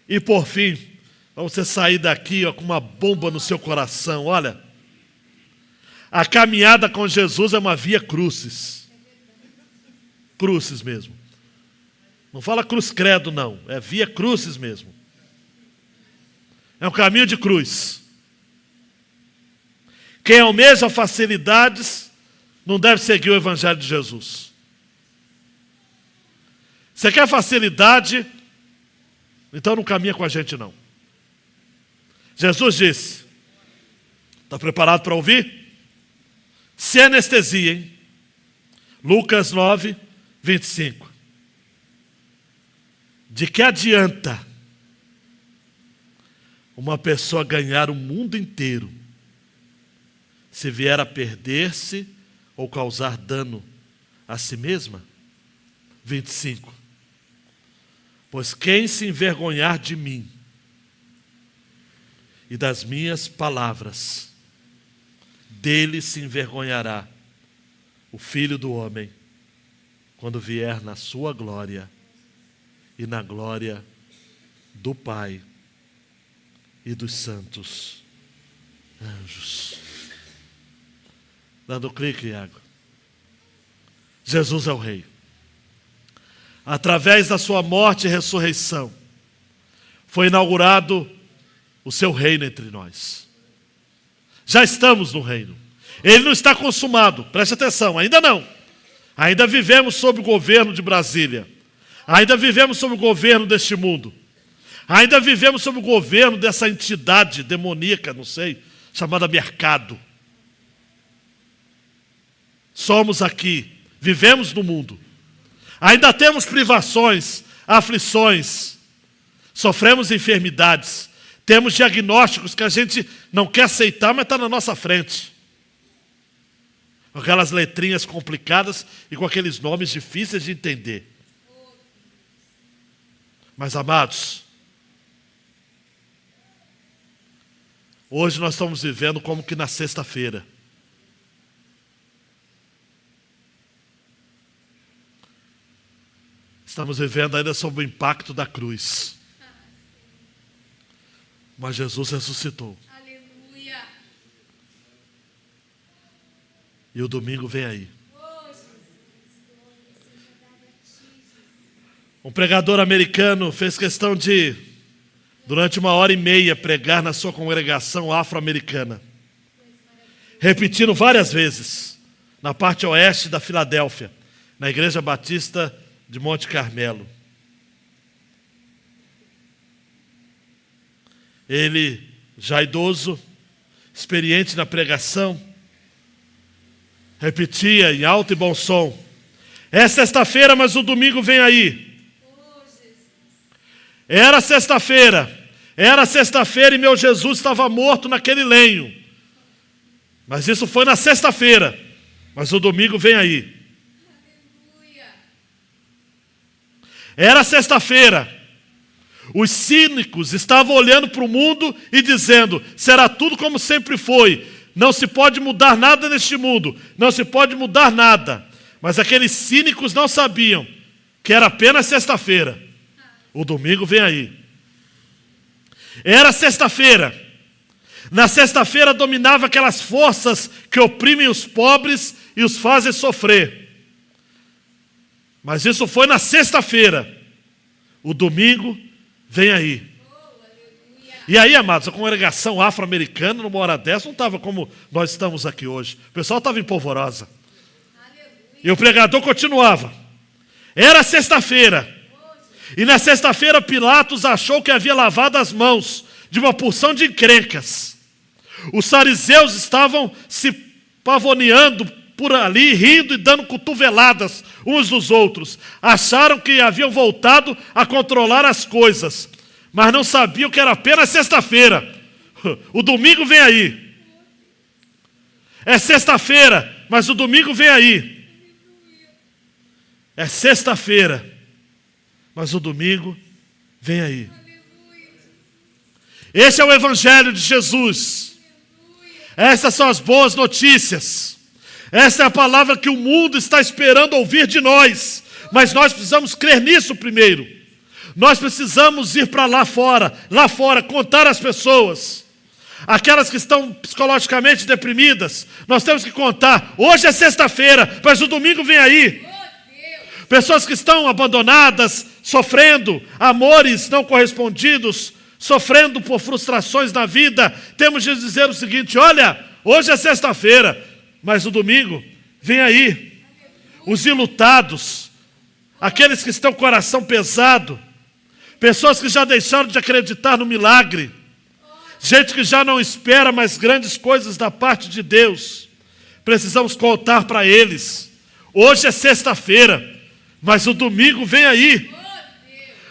E por fim, para você sair daqui com uma bomba no seu coração, olha, a caminhada com Jesus é uma via crucis. Crucis mesmo. Não fala cruz credo não, é via crucis mesmo. É um caminho de cruz. Quem almeja facilidades não deve seguir o Evangelho de Jesus. Você quer facilidade? Então não caminha com a gente, não. Jesus disse, está preparado para ouvir? Se anestesiem. Lucas 9, 25. De que adianta uma pessoa ganhar o mundo inteiro se vier a perder-se ou causar dano a si mesma? 25. Pois quem se envergonhar de mim e das minhas palavras, dele se envergonhará o Filho do Homem, quando vier na sua glória e na glória do Pai e dos santos anjos. Dando clique, Iago. Jesus é o Rei. Através da sua morte e ressurreição, foi inaugurado o seu reino entre nós. Já estamos no reino. Ele não está consumado, preste atenção, ainda não. Ainda vivemos sob o governo de Brasília. Ainda vivemos sob o governo deste mundo. Ainda vivemos sob o governo dessa entidade demoníaca, não sei, chamada mercado. Somos aqui, vivemos no mundo. Ainda temos privações, aflições, sofremos enfermidades, temos diagnósticos que a gente não quer aceitar, mas está na nossa frente. Com aquelas letrinhas complicadas e com aqueles nomes difíceis de entender. Mas, amados, hoje nós estamos vivendo como que na sexta-feira. Estamos vivendo ainda sob o impacto da cruz. Mas Jesus ressuscitou. Aleluia. E o domingo vem aí. Um pregador americano fez questão de, durante 1h30, pregar na sua congregação afro-americana, repetindo várias vezes, na parte oeste da Filadélfia, na Igreja Batista de Monte Carmelo. Ele, já idoso, experiente na pregação, repetia em alto e bom som: é sexta-feira, mas o domingo vem aí. Era sexta-feira e meu Jesus estava morto naquele lenho. Mas isso foi na sexta-feira, mas o domingo vem aí. Aleluia. Era sexta-feira. Os cínicos estavam olhando para o mundo e dizendo: será tudo como sempre foi. Não se pode mudar nada neste mundo. Não se pode mudar nada. Mas aqueles cínicos não sabiam que era apenas sexta-feira. O domingo vem aí. Era sexta-feira. Na sexta-feira dominava aquelas forças que oprimem os pobres e os fazem sofrer. Mas isso foi na sexta-feira. O domingo vem aí. E aí, amados, a congregação afro-americana, numa hora dessa, não estava como nós estamos aqui hoje. O pessoal estava em polvorosa. E o pregador continuava. Era sexta-feira. E na sexta-feira Pilatos achou que havia lavado as mãos de uma porção de encrencas. Os fariseus estavam se pavoneando por ali, rindo e dando cotoveladas uns dos outros. Acharam que haviam voltado a controlar as coisas, mas não sabiam que era apenas sexta-feira. O domingo vem aí. É sexta-feira, mas o domingo vem aí. É sexta-feira, mas o domingo vem aí. Esse é o Evangelho de Jesus. Essas são as boas notícias. Essa é a palavra que o mundo está esperando ouvir de nós. Mas nós precisamos crer nisso primeiro. Nós precisamos ir para lá fora, contar às pessoas. Aquelas que estão psicologicamente deprimidas, nós temos que contar. Hoje é sexta-feira, mas o domingo vem aí. Pessoas que estão abandonadas, sofrendo, amores não correspondidos, sofrendo por frustrações na vida, temos de dizer o seguinte: olha, Hoje é sexta-feira, mas o domingo vem aí. Os ilutados, aqueles que estão com o coração pesado, pessoas que já deixaram de acreditar no milagre, gente que já não espera mais grandes coisas da parte de Deus. Precisamos contar para eles. Hoje é sexta-feira, mas o domingo vem aí.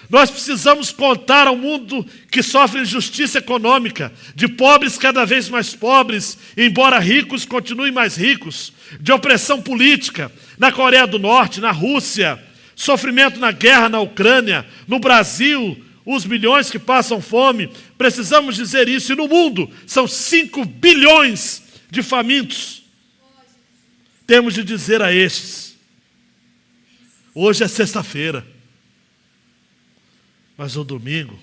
Nós precisamos contar ao mundo que sofre injustiça econômica, de pobres cada vez mais pobres, embora ricos continuem mais ricos, de opressão política na Coreia do Norte, na Rússia, sofrimento na guerra na Ucrânia, no Brasil, os milhões que passam fome. Precisamos dizer isso. E no mundo são 5 bilhões de famintos. Temos de dizer a estes: hoje é sexta-feira, mas o domingo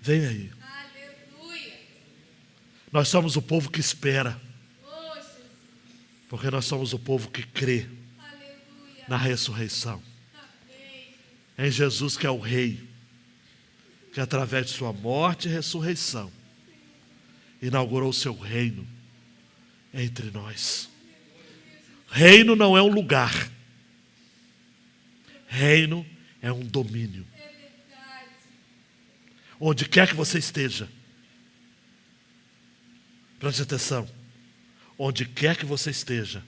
vem aí. Aleluia. Nós somos o povo que espera, porque nós somos o povo que crê Aleluia. na ressurreição, Amém. em Jesus, que é o Rei, que através de sua morte e ressurreição inaugurou o seu reino entre nós. Reino não é um lugar, reino é um domínio. É verdade. Onde quer que você esteja, preste atenção, onde quer que você esteja,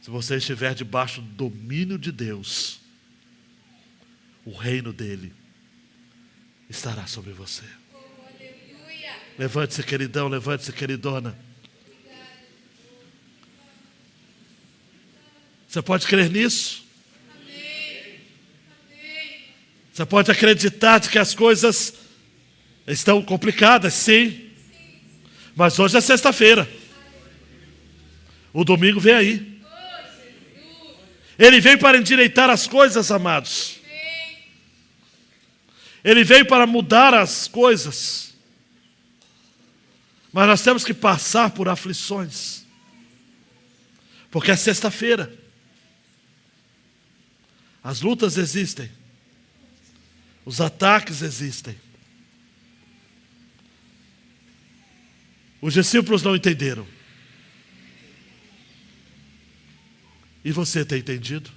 se você estiver debaixo do domínio de Deus, o reino dele estará sobre você. Oh, aleluia. Levante-se, queridão, levante-se, queridona. Você pode crer nisso? Amém. Amém. Você pode acreditar de que as coisas estão complicadas, sim. Mas hoje é sexta-feira. O domingo vem aí. Oh, Jesus. Ele veio para endireitar as coisas, amados. Amém. Ele veio para mudar as coisas. Mas nós temos que passar por aflições. Porque é sexta-feira. As lutas existem. Os ataques existem. Os discípulos não entenderam. E você tem entendido?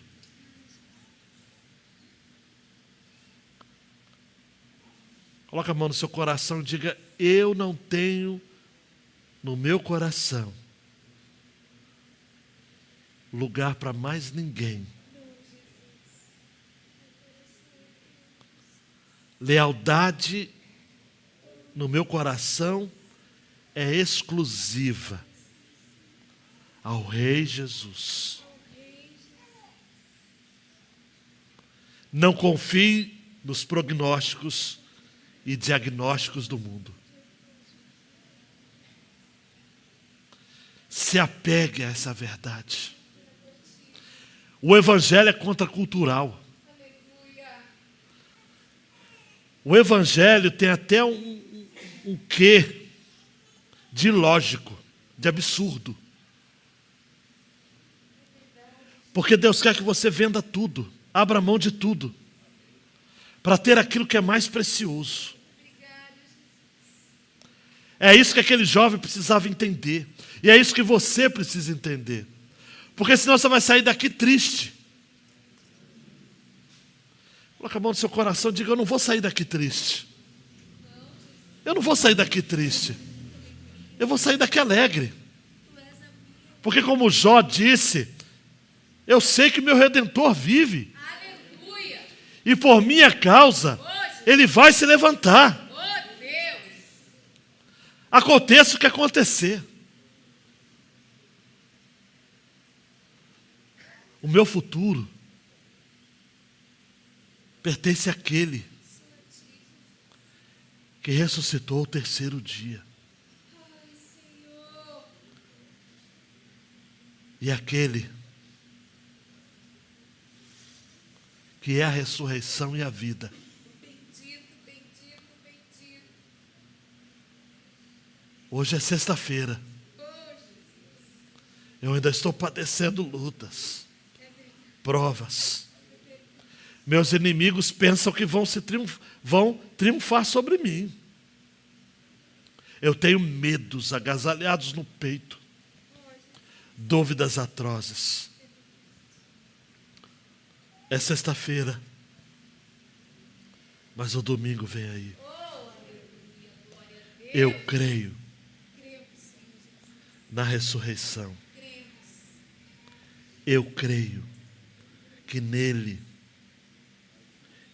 Coloca a mão no seu coração e diga: eu não tenho no meu coração lugar para mais ninguém. Lealdade no meu coração é exclusiva ao Rei Jesus. Não confie nos prognósticos e diagnósticos do mundo. Se apegue a essa verdade. O Evangelho é contracultural. O Evangelho tem até um quê de ilógico, de absurdo. Porque Deus quer que você venda tudo, abra mão de tudo, para ter aquilo que é mais precioso. É isso que aquele jovem precisava entender. E é isso que você precisa entender. Porque senão você vai sair daqui triste. Coloca a mão no seu coração e diga: eu não vou sair daqui triste. Eu não vou sair daqui triste. Eu vou sair daqui alegre. Porque como Jó disse, eu sei que meu Redentor vive. Aleluia. E por minha causa, ele vai se levantar. Oh, Deus. Aconteça o que acontecer. O meu futuro pertence àquele que ressuscitou ao terceiro dia. Ai, Senhor. E aquele que é a ressurreição e a vida. Bendito, bendito, bendito. Hoje é sexta-feira. Oh, Jesus. Eu ainda estou padecendo lutas, provas. Meus inimigos pensam que vão triunfar sobre mim. Eu tenho medos agasalhados no peito, dúvidas atrozes. É sexta-feira, mas o domingo vem aí. Eu creio na ressurreição. Eu creio que nele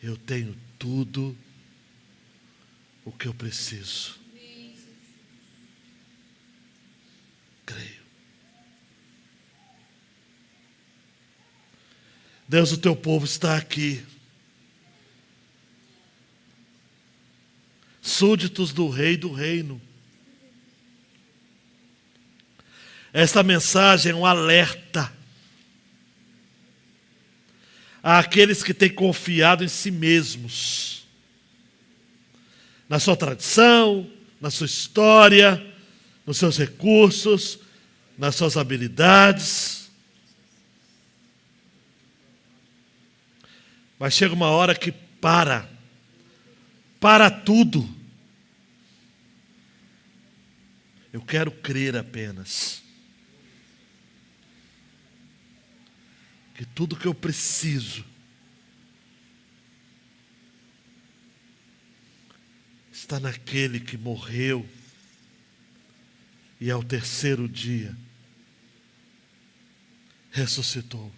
eu tenho tudo o que eu preciso. Creio. Deus, o teu povo está aqui. Súditos do Rei do Reino. Esta mensagem é um alerta àqueles que têm confiado em si mesmos, na sua tradição, na sua história, nos seus recursos, nas suas habilidades. Mas chega uma hora que para tudo. Eu quero crer apenas que tudo que eu preciso está naquele que morreu e ao terceiro dia ressuscitou,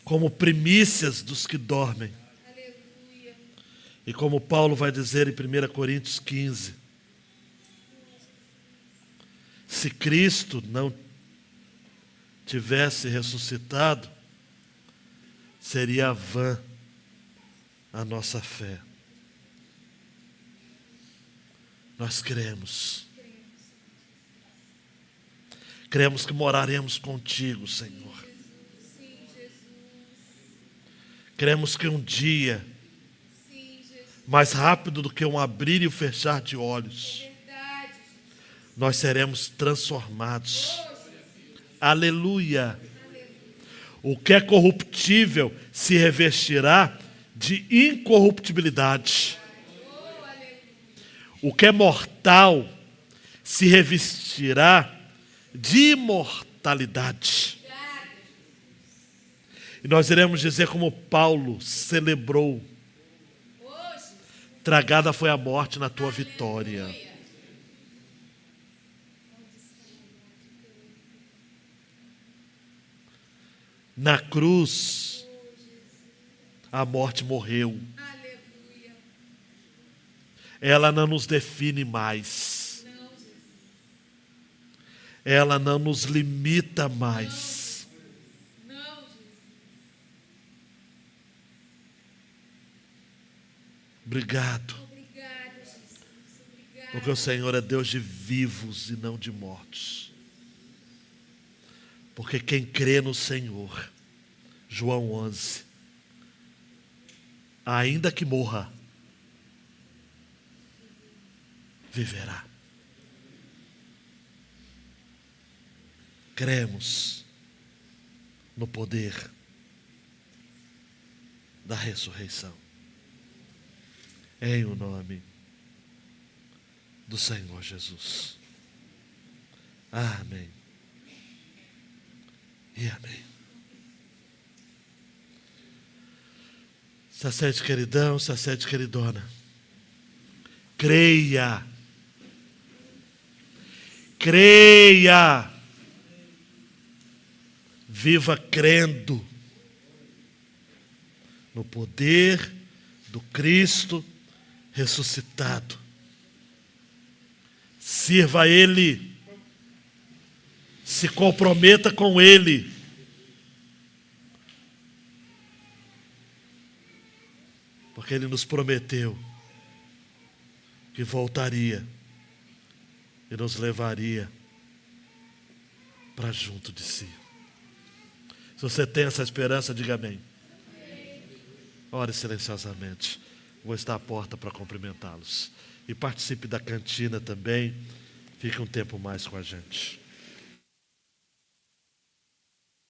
como primícias dos que dormem. E como Paulo vai dizer em 1 Coríntios 15, se Cristo não tivesse ressuscitado, seria vã a nossa fé. Nós cremos. Cremos que moraremos contigo, Senhor. Cremos que um dia, mais rápido do que um abrir e o fechar de olhos, nós seremos transformados. Aleluia. O que é corruptível se revestirá de incorruptibilidade. O que é mortal se revestirá de imortalidade. E nós iremos dizer como Paulo celebrou: tragada foi a morte na tua vitória. Na cruz, a morte morreu. Ela não nos define mais. Ela não nos limita mais. Obrigado. Porque o Senhor é Deus de vivos e não de mortos. Porque quem crê no Senhor, João 11, ainda que morra, viverá. Cremos no poder da ressurreição. Em o nome do Senhor Jesus. Amém. E amém. Se assente, queridão, se assente, queridona. Creia. Creia. Viva crendo no poder do Cristo ressuscitado. Sirva a Ele. Se comprometa com Ele. Porque Ele nos prometeu que voltaria e nos levaria para junto de si. Se você tem essa esperança, diga amém. Ore silenciosamente. Vou estar à porta para cumprimentá-los. E participe da cantina também. Fique um tempo mais com a gente.